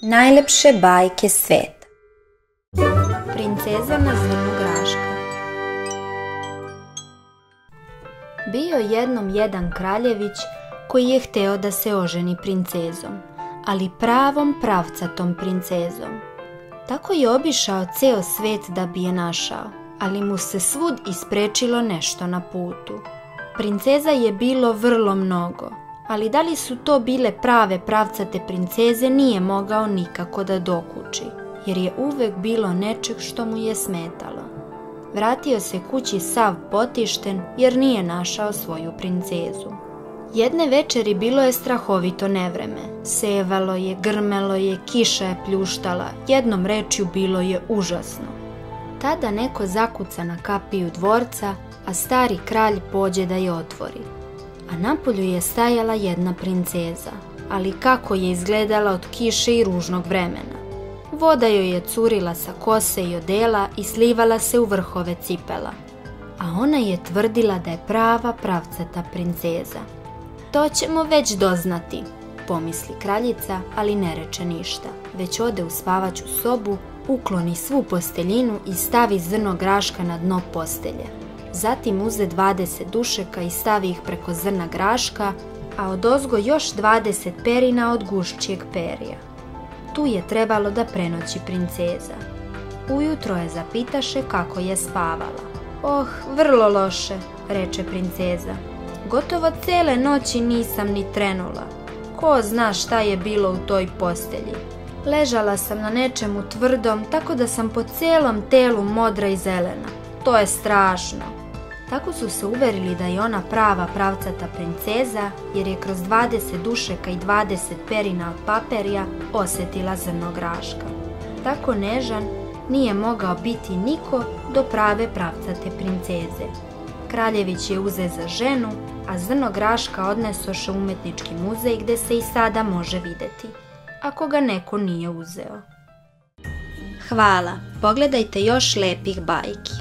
Najlepše bajke sveta. Princeza na zrnu graška. Bio jednom jedan kraljević koji je hteo da se oženi princezom, ali pravom pravcatom princezom. Tako je obišao ceo svet da bi je našao, ali mu se svud isprečilo nešto na putu. Princeza je bilo vrlo mnogo, ali da li su to bile prave pravcate princeze nije mogao nikako da dokuči, jer je uvek bilo nečeg što mu je smetalo. Vratio se kući sav potišten jer nije našao svoju princezu. Jedne večeri bilo je strahovito nevreme. Sevalo je, grmelo je, kiša je pljuštala, jednom rečju bilo je užasno. Tada neko zakuca na kapiju dvorca, a stari kralj pođe da je otvori. A napolju je stajala jedna princeza, ali kako je izgledala od kiše i ružnog vremena. Voda joj je curila sa kose i odela i slivala se u vrhove cipela. A ona je tvrdila da je prava pravcata princeza. To ćemo već doznati, pomisli kraljica, ali ne reče ništa, već ode u spavaću sobu, ukloni svu posteljinu i stavi zrno graška na dno postelje. Zatim uze 20 dušeka i stavi ih preko zrna graška, a odozgo još 20 perina od gušćijeg perja. Tu je trebalo da prenoći princeza. Ujutro je zapitaše kako je spavala. Oh, vrlo loše, reče princeza. Gotovo cele noći nisam ni trenula. Ko zna šta je bilo u toj postelji. Ležala sam na nečemu tvrdom, tako da sam po celom telu modra i zelena. To je strašno. Tako su se uverili da je ona prava pravcata princeza, jer je kroz 20 dušeka i 20 perina od paperja osjetila zrno graška. Tako nežan nije mogao biti niko do prave pravcate princeze. Kraljević je uze za ženu, a zrno graška odnesoše u umetnički muzej gde se i sada može videti, ako ga neko nije uzeo. Hvala, pogledajte još lepih bajki.